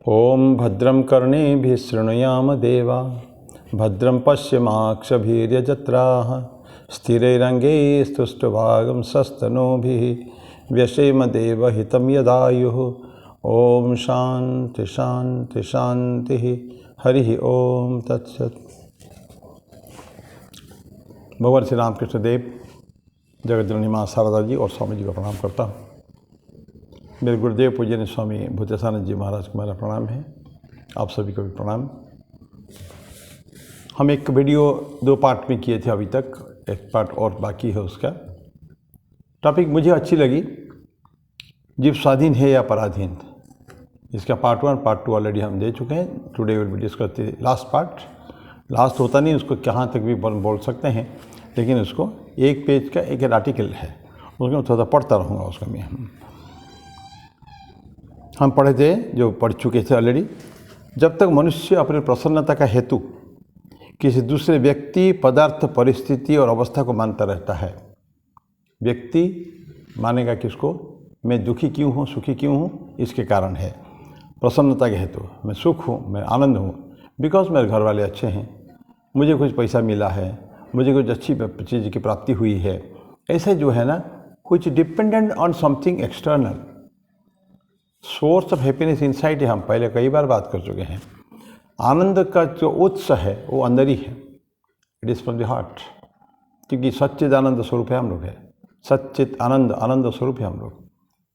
ओम भद्रं कर्णेभिः शृणुयाम देवा भद्रं पश्यमाक्षभिर्यजत्राः स्थिरैरङ्गैस्तुष्टुभागं सस्तनूभिः व्यशेम देवहितं यदायुः। ओम शांति शांति शांति। हरि ओम तत्सत्। भगवान श्री रामकृष्ण देव, जगतजननी माँ शारदा जी और स्वामी जी को प्रणाम करता हूँ। मेरे गुरुदेव पूजनीय स्वामी भूतेशानंद जी महाराज को मेरा प्रणाम है। आप सभी को भी प्रणाम। हम एक वीडियो 2 पार्ट में किए थे, अभी तक एक पार्ट और बाकी है। उसका टॉपिक मुझे अच्छी लगी, जीव स्वाधीन है या पराधीन। इसका पार्ट 1 पार्ट 2 ऑलरेडी हम दे चुके हैं। Today will be discuss the last part. Last होता नहीं, उसको कहाँ तक भी बोल सकते हैं, लेकिन उसको एक पेज का एक आर्टिकल है, उसमें थोड़ा पढ़ता रहूँगा उसका मैं। हम पढ़े थे, जो पढ़ चुके थे ऑलरेडी। जब तक मनुष्य अपनी प्रसन्नता का हेतु किसी दूसरे व्यक्ति, पदार्थ, परिस्थिति और अवस्था को मानता रहता है। व्यक्ति मानेगा किसको? मैं दुखी क्यों हूँ, सुखी क्यों हूँ, इसके कारण है प्रसन्नता के हेतु। मैं सुख हूँ, मैं आनंद हूँ बिकॉज मेरे घर वाले अच्छे हैं, मुझे कुछ पैसा मिला है, मुझे कुछ अच्छी चीज़ की प्राप्ति हुई है। ऐसे जो है ना, कुछ dependent on something external. Source of happiness inside है। हम पहले कई बार बात कर चुके हैं। आनंद का जो उत्स है वो अंदर ही है। It is from the heart, क्योंकि सच्चिदानंद स्वरूप है हम लोग है। सच्चित आनंद, आनंद स्वरूप है हम लोग।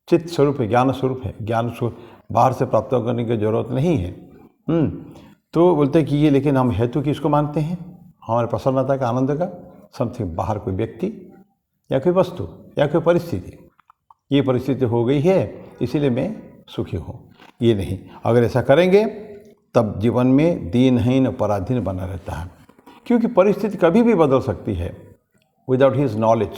चित्त स्वरूप है, ज्ञान स्वरूप है। ज्ञान स्वरूप बाहर से प्राप्त करने की जरूरत नहीं है। तो बोलते हैं कि ये, लेकिन हम हेतु किसको मानते हैं? हमारे प्रसन्नता का, आनंद का समथिंग बाहर, कोई व्यक्ति या कोई वस्तु या कोई परिस्थिति। ये परिस्थिति हो गई है इसीलिए मैं सुखी हूँ, ये नहीं। अगर ऐसा करेंगे तब जीवन में दीनहीन पराधीन बना रहता है, क्योंकि परिस्थिति कभी भी बदल सकती है। विदाउट हिज नॉलेज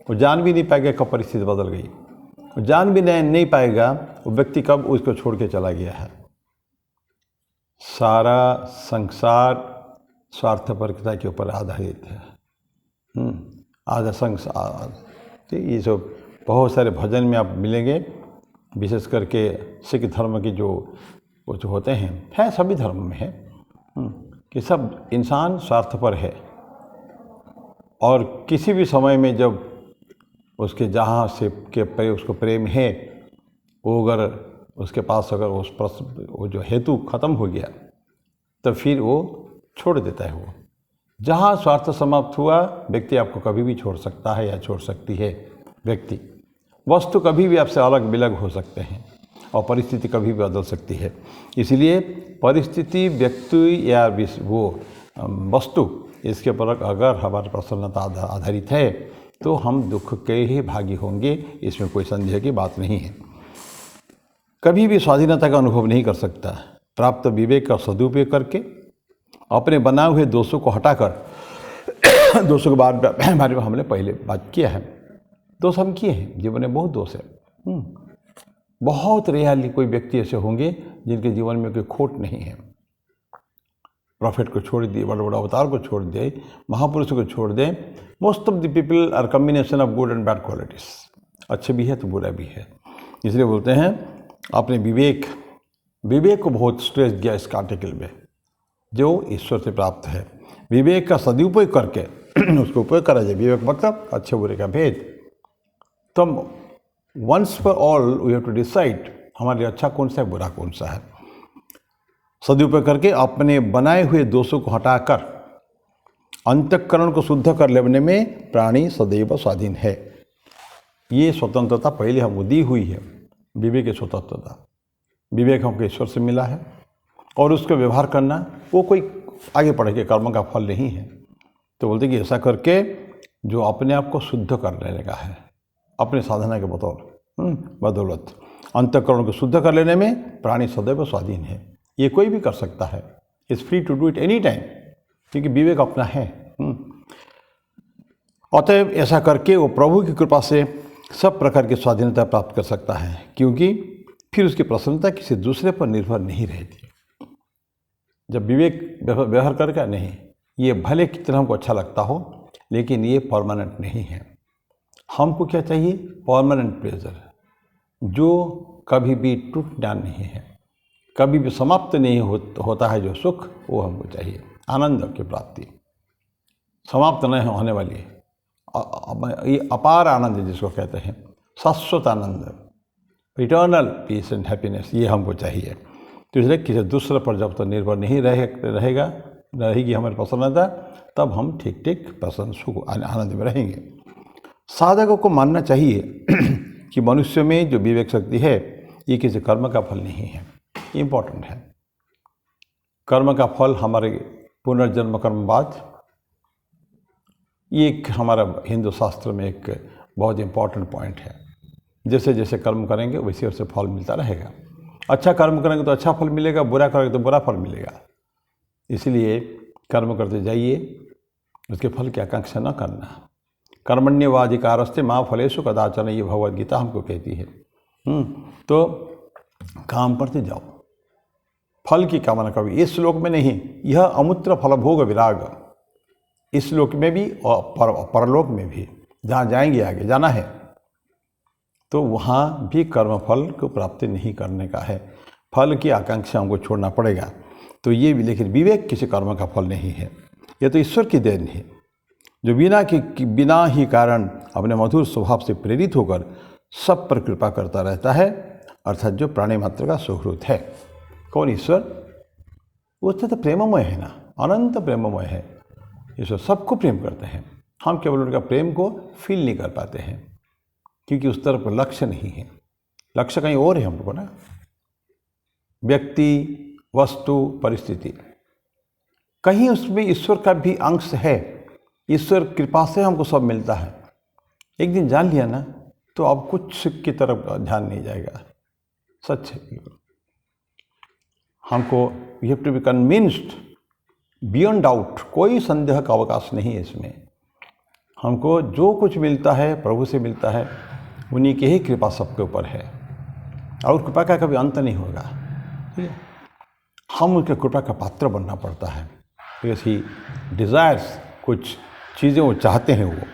वो जान भी नहीं पाएगा कब परिस्थिति बदल गई। वो जान भी नहीं पाएगा वो व्यक्ति कब उसको छोड़ के चला गया है। सारा संसार स्वार्थपरता के ऊपर आधारित है। आधा संसार, तो ये जो बहुत सारे भजन में आप मिलेंगे, विशेष करके सिख धर्म की जो होते हैं सभी धर्म में है कि सब इंसान स्वार्थपर है। और किसी भी समय में जब उसके जहाँ से के उसको प्रेम है, वो अगर उसके पास अगर उस प्रश्न वो जो हेतु ख़त्म हो गया तो फिर वो छोड़ देता है। वो जहाँ स्वार्थ समाप्त हुआ, व्यक्ति आपको कभी भी छोड़ सकता है या छोड़ सकती है। व्यक्ति, वस्तु कभी भी आपसे अलग बिलग हो सकते हैं और परिस्थिति कभी भी बदल सकती है। इसलिए परिस्थिति, व्यक्ति या वो वस्तु, इसके ऊपर अगर हमारी प्रसन्नता आधारित है तो हम दुख के ही भागी होंगे, इसमें कोई संदेह की बात नहीं है। कभी भी स्वाधीनता का अनुभव नहीं कर सकता प्राप्त विवेक का सदुपयोग करके, अपने बनाए हुए दोषों को हटाकर। दोषों के बारे में हमने पहले बात किया है। दोष हम किए हैं, जीवन में बहुत दोष है। बहुत रेयरली कोई व्यक्ति ऐसे होंगे जिनके जीवन में कोई खोट नहीं है। प्रॉफिट को छोड़ दिए, बड़े बड़े अवतार को छोड़ दे, महापुरुषों को छोड़ दें, most of the people are combination of good and bad qualities. अच्छे भी है तो बुरा भी है। इसलिए बोलते हैं अपने विवेक को बहुत स्ट्रेस दिया इस आर्टिकल में, जो ईश्वर से प्राप्त है। विवेक का सदुपयोग करके उसको उपयोग करा जाए। विवेक मतलब अच्छे बुरे का भेद। तो once for all we have to decide हमारे लिए अच्छा कौन सा है, बुरा कौन सा है। सदुपयोग करके अपने बनाए हुए दोषों को हटाकर अंतःकरण को शुद्ध कर लेने में प्राणी सदैव स्वाधीन है। ये स्वतंत्रता पहले हमको दी हुई है। विवेक की स्वतंत्रता, विवेक हमको ईश्वर से मिला है और उसका व्यवहार करना वो कोई आगे बढ़ के कर्म का फल नहीं है। तो बोलते कि ऐसा करके जो अपने आप को शुद्ध कर लेने का है, अपने साधना के बदौलत अंतःकरण को शुद्ध कर लेने में प्राणी सदैव स्वाधीन है। ये कोई भी कर सकता है। Is free to do it any time, क्योंकि विवेक अपना है। अतएव ऐसा करके वो प्रभु की कृपा से सब प्रकार की स्वाधीनता प्राप्त कर सकता है, क्योंकि फिर उसकी प्रसन्नता किसी दूसरे पर निर्भर नहीं रहती। जब विवेक व्यवहार करके नहीं, ये भले कितना हमको अच्छा लगता हो, लेकिन ये परमानेंट नहीं है। हमको क्या चाहिए? परमानेंट प्लेजर, जो कभी भी टूटना नहीं है। कभी भी समाप्त नहीं होता है जो सुख, वो हमको चाहिए। आनंद की प्राप्ति समाप्त नहीं होने वाली है, ये अपार आनंद जिसको कहते हैं, शाश्वत आनंद, इटर्नल पीस एंड हैप्पीनेस, ये हमको चाहिए। तो इसलिए किसी दूसरे पर जब तक निर्भर नहीं रहेगी हमारी प्रसन्नता, तब हम ठीक ठीक प्रसन्न सुख आनंद में रहेंगे। साधकों को मानना चाहिए कि मनुष्य में जो विवेक शक्ति है ये किसी कर्म का फल नहीं है, इम्पोर्टेंट है। कर्म का फल हमारे पुनर्जन्म कर्मवाद, ये एक हमारा हिंदू शास्त्र में एक बहुत इम्पॉर्टेंट पॉइंट है। जैसे जैसे कर्म करेंगे वैसे वैसे फल मिलता रहेगा। अच्छा कर्म करेंगे तो अच्छा फल मिलेगा, बुरा करेंगे तो बुरा फल मिलेगा। इसलिए कर्म करते जाइए, उसके फल की आकांक्षा न करना। कर्मण्येवाधिकारस्ते मा फलेषु कदाचन, ये भगवद गीता हमको कहती है। तो काम करते जाओ, फल की कामना कभी इस श्लोक में नहीं, यह अमूत्र फलभोग विराग, इस श्लोक में भी और परलोक में भी, जहाँ जाएंगे आगे जाना है तो वहाँ भी कर्म फल को प्राप्ति नहीं करने का है, फल की आकांक्षा हमको छोड़ना पड़ेगा। तो ये भी, लेकिन विवेक किसी कर्म का फल नहीं है, यह तो ईश्वर की देन है, जो बिना ही कारण अपने मधुर स्वभाव से प्रेरित होकर सब पर कृपा करता रहता है, अर्थात जो प्राणी मात्र का सुहृत है। कौन? ईश्वर। वो तो प्रेममय है ना, अनंत प्रेममय है। ईश्वर सबको प्रेम करते हैं, हम केवल उनका प्रेम को फील नहीं कर पाते हैं, क्योंकि उस तरफ लक्ष्य नहीं है, लक्ष्य कहीं और है हमको ना। व्यक्ति, वस्तु, परिस्थिति, कहीं उसमें ईश्वर का भी अंश है। ईश्वर कृपा से हमको सब मिलता है। एक दिन जान लिया ना तो अब कुछ की तरफ ध्यान नहीं जाएगा। सच है। हमको you have to be convinced beyond doubt, कोई संदेह का अवकाश नहीं है इसमें। हमको जो कुछ मिलता है प्रभु से मिलता है, उन्हीं की ही कृपा सबके ऊपर है, और कृपा का कभी अंत नहीं होगा। ठीक है, हम उनके कृपा का पात्र बनना पड़ता है। ऐसी डिज़ायर्स, कुछ चीज़ें वो चाहते हैं, वो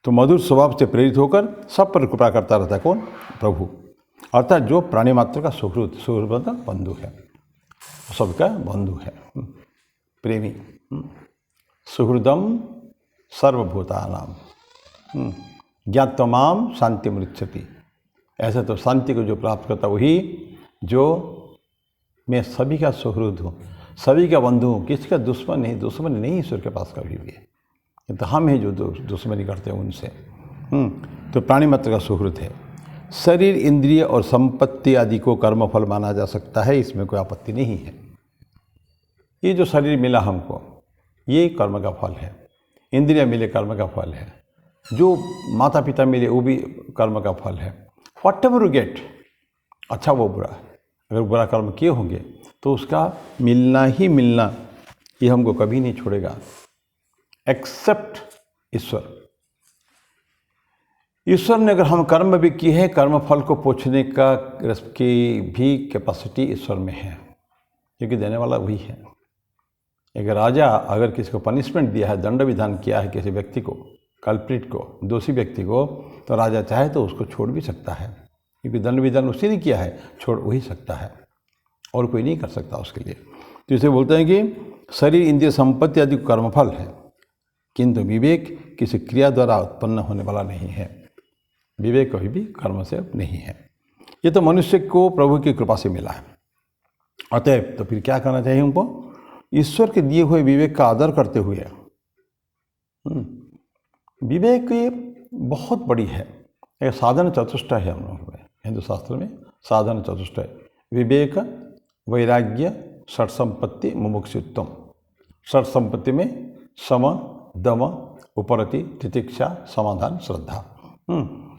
तो मधुर स्वभाव से प्रेरित होकर सब पर कृपा करता रहता है। कौन? प्रभु, अर्थात जो प्राणी मात्र का सुहृद बंधु है, सबका बंधु है, प्रेमी। सुहृदम सर्वभूतानां ज्ञात्वमाम शांति मृच्छति। ऐसा तो शांति को जो प्राप्त करता वही जो मैं सभी का सुहृद हूँ, सभी का बंधु हूँ, किसका दुश्मन नहीं। दुश्मन नहीं ईश्वर के पास कभी भी है, तो हम ही जो दुश्मनी करते हैं उनसे। तो प्राणी मात्र का सुहृद है। शरीर, इंद्रिय और संपत्ति आदि को कर्मफल माना जा सकता है, इसमें कोई आपत्ति नहीं है। ये जो शरीर मिला हमको, ये कर्म का फल है। इंद्रिय मिले, कर्म का फल है। जो माता पिता मिले, वो भी कर्म का फल है। व्हाट एवर यू गेट, अच्छा वो बुरा, अगर बुरा कर्म किए होंगे तो उसका मिलना ही मिलना, ये हमको कभी नहीं छोड़ेगा, एक्सेप्ट ईश्वर। ईश्वर ने अगर हम कर्म भी किए हैं, कर्म फल को पूछने की भी कैपेसिटी ईश्वर में है, क्योंकि देने वाला वही है। एक राजा अगर किसी को पनिशमेंट दिया है, दंड विधान किया है किसी व्यक्ति को, कल्प्रिट को, दोषी व्यक्ति को, तो राजा चाहे तो उसको छोड़ भी सकता है, क्योंकि दंड विधान उसी ने किया है, छोड़ वही सकता है, और कोई नहीं कर सकता उसके लिए। तो इसे बोलते हैं कि शरीर, इंद्रिय, संपत्ति आदि कर्मफल है, किंतु विवेक किसी क्रिया द्वारा उत्पन्न होने वाला नहीं है। विवेक कभी भी कर्म से नहीं है। ये तो मनुष्य को प्रभु की कृपा से मिला है। अतएव तो फिर क्या करना चाहिए हमको? ईश्वर के दिए हुए विवेक का आदर करते हुए, विवेक ये बहुत बड़ी है, एक साधन चतुष्टय है हम लोगों में हिंदू शास्त्र में। साधन चतुष्टय, विवेक, वैराग्य, षट संपत्ति, मुमुक्षुत्वम। षट संपत्ति में सम, दम, उपरति, तितिक्षा, समाधान, श्रद्धा,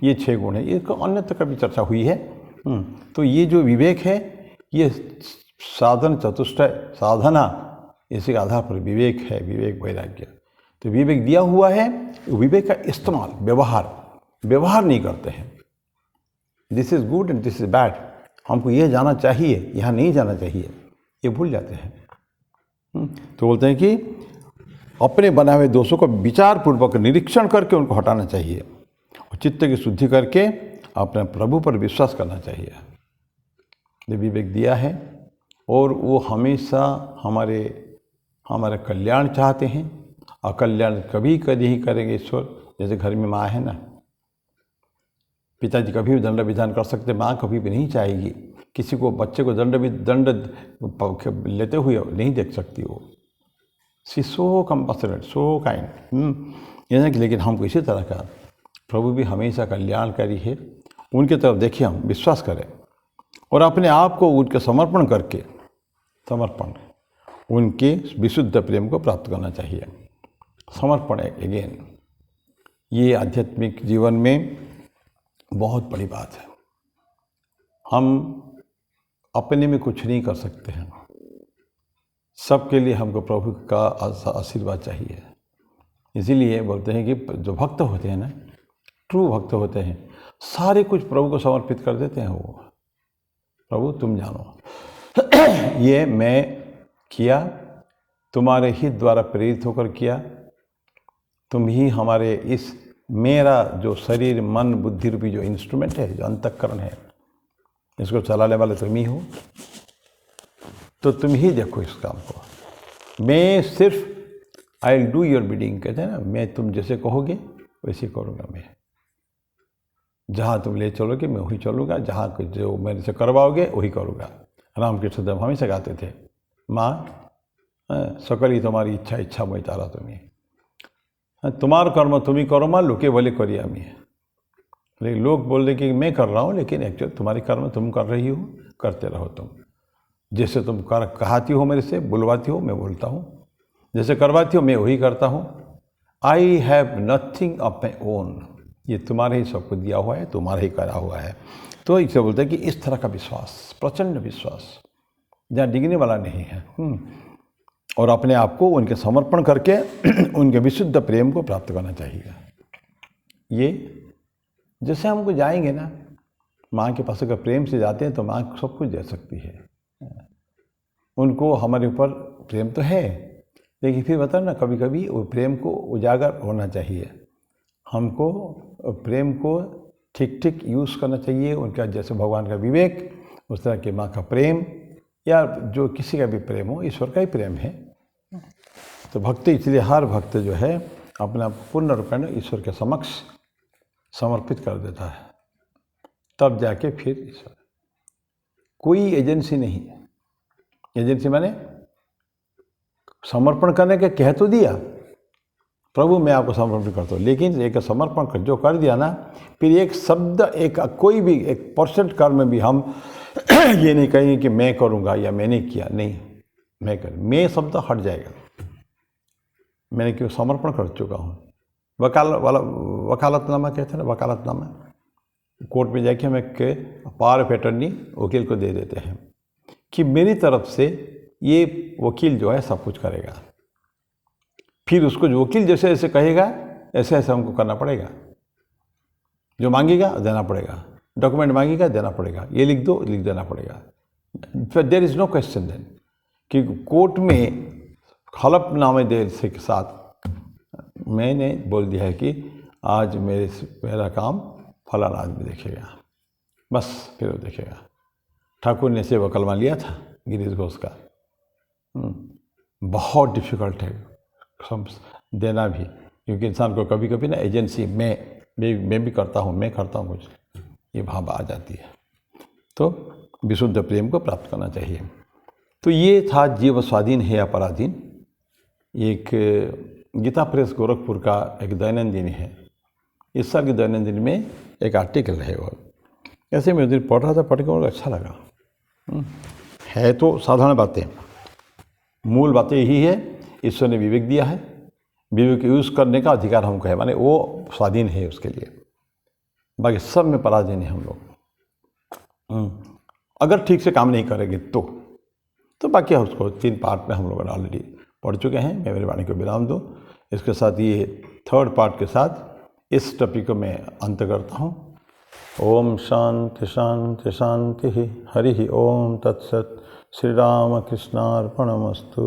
ये 6 गुण है। इसको अन्यत्र कभी चर्चा हुई है। तो ये जो विवेक है, ये साधन चतुष्टय, साधना, इसी आधार पर विवेक है, विवेक वैराग्य। तो विवेक दिया हुआ है, विवेक का इस्तेमाल, व्यवहार नहीं करते हैं। This is good and this is bad, हमको ये जाना चाहिए, यहाँ नहीं जाना चाहिए, ये भूल जाते हैं। तो बोलते हैं कि अपने बनाए हुए दोषों को विचारपूर्वक निरीक्षण करके उनको हटाना चाहिए, और चित्त की शुद्धि करके अपने प्रभु पर विश्वास करना चाहिए। जो विवेक दिया है और वो हमेशा हमारे कल्याण चाहते हैं। अकल्याण कभी नहीं करेंगे ईश्वर। जैसे घर में माँ है ना, पिताजी कभी भी दंड विधान कर सकते, माँ कभी भी नहीं चाहेगी किसी को, बच्चे को दंड लेते हुए नहीं देख सकती वो। सी सो कंपैशनेट, सो काइंड। लेकिन हमको इसी तरह का प्रभु भी हमेशा कल्याणकारी है। उनके तरफ देखिए, हम विश्वास करें और अपने आप को उनके समर्पण उनके विशुद्ध प्रेम को प्राप्त करना चाहिए। समर्पण अगेन, ये आध्यात्मिक जीवन में बहुत बड़ी बात है। हम अपने में कुछ नहीं कर सकते हैं, सबके लिए हमको प्रभु का आशीर्वाद चाहिए। इसीलिए बोलते हैं कि जो भक्त होते हैं ना, ट्रू भक्त होते हैं, सारे कुछ प्रभु को समर्पित कर देते हैं। वो प्रभु तुम जानो ये मैं किया, तुम्हारे ही द्वारा प्रेरित होकर किया। तुम ही हमारे इस मेरा जो शरीर मन बुद्धि रूपी जो इंस्ट्रूमेंट है, जो अंतःकरण है, इसको चलाने वाले तुम ही हो। तो तुम ही देखो इस काम को। मैं सिर्फ I will do your bidding, कहते हैं ना, मैं तुम जैसे कहोगे वैसे करूँगा। मैं जहाँ तुम ले चलोगे मैं वही चलूँगा, जहाँ जो मेरे से करवाओगे वही करूँगा। रामकृष्ण देव हमेशा गाते थे, माँ सकली तुम्हारी इच्छा इच्छा मैं तारा तुम्हें, तुम्हारा कर्म तुम्हें करो माँ, लुके बोले करिया मैं। लेकिन लोग बोल रहे कि मैं कर रहा हूँ, लेकिन एक्चुअल तुम्हारी कर्म तुम कर रही हो, करते रहो तुम। जैसे तुम कहती हो मेरे से, बुलवाती हो मैं बोलता हूँ, जैसे करवाती हो मैं वही करता हूँ। I have nothing of my own, ये तुम्हारे ही सबको दिया हुआ है, तुम्हारा ही करा हुआ है। तो इसे बोलते हैं कि इस तरह का विश्वास, प्रचंड विश्वास, जहाँ डिगने वाला नहीं है। और अपने आप को उनके समर्पण करके उनके विशुद्ध प्रेम को प्राप्त करना चाहिए। ये जैसे हमको जाएंगे ना, माँ के पास अगर प्रेम से जाते हैं तो माँ सब कुछ दे सकती है। उनको हमारे ऊपर प्रेम तो है, लेकिन फिर बता ना, कभी कभी वो प्रेम को उजागर होना चाहिए। हमको प्रेम को ठीक ठीक यूज़ करना चाहिए। उनका जैसे भगवान का विवेक, उस तरह की माँ का प्रेम, या जो किसी का भी प्रेम हो, ईश्वर का ही प्रेम है। तो भक्ति, इसलिए हर भक्त जो है अपने आप को पूर्ण रूप में ईश्वर के समक्ष समर्पित कर देता है, तब जाके फिर ईश्वर। कोई एजेंसी नहीं है। एजेंसी माने समर्पण करने के कह तो दिया, प्रभु मैं आपको समर्पण करता हूँ, लेकिन एक समर्पण कर जो कर दिया ना, फिर एक शब्द, एक कोई भी 1% कर्म भी हम ये नहीं कहेंगे कि मैं करूँगा या मैंने किया, नहीं, मैं शब्द हट जाएगा। मैंने क्यों समर्पण कर चुका हूँ। वकालतनामा कहते हैं ना, वकालतनामा कोर्ट में जाके हम एक पावर ऑफ अटर्नी वकील को दे देते हैं कि मेरी तरफ से ये वकील जो है सब कुछ करेगा। फिर उसको जो वकील जैसे जैसे कहेगा ऐसे ऐसे हमको करना पड़ेगा। जो मांगेगा देना पड़ेगा, डॉक्यूमेंट मांगेगा देना पड़ेगा, ये लिख दो, लिख देना पड़ेगा। फिर there is no question then कि कोर्ट में हलफनामे देने के साथ मैंने बोल दिया है कि आज मेरा काम फलाना आदमी देखेगा, बस फिर वो देखेगा। ठाकुर ने से वकलमा लिया था गिरीश घोष का। बहुत डिफ़िकल्ट है देना भी, क्योंकि इंसान को कभी कभी ना एजेंसी मैं भी करता हूँ, मैं करता हूँ कुछ, ये भाव आ जाती है। तो विशुद्ध प्रेम को प्राप्त करना चाहिए। तो ये था जीव स्वाधीन है या पराधीन, एक गीता प्रेस गोरखपुर का एक दैनंदिन है। इस साल के दैनंदिन में एक आर्टिकल है, वो ऐसे मैं उस दिन पढ़ रहा था, पढ़ के मुझे अच्छा लगा। है तो साधारण बातें, मूल बातें यही है, ईश्वर ने विवेक दिया है, विवेक यूज़ करने का अधिकार हमको है, माने वो स्वाधीन है उसके लिए। बाकी सब में पराधीन है हम लोग। अगर ठीक से काम नहीं करेंगे तो बाकी उसको 3 पार्ट में हम लोग ऑलरेडी पढ़ चुके हैं। मैं मेरी वाणी को विराम दूँ। इसके साथ ये 3rd पार्ट के साथ इस टॉपिक को मैं अंत करता हूँ। ओम शांति शांति शांति। हरि ओम तत्सत। श्री राम कृष्णार्पणमस्तु।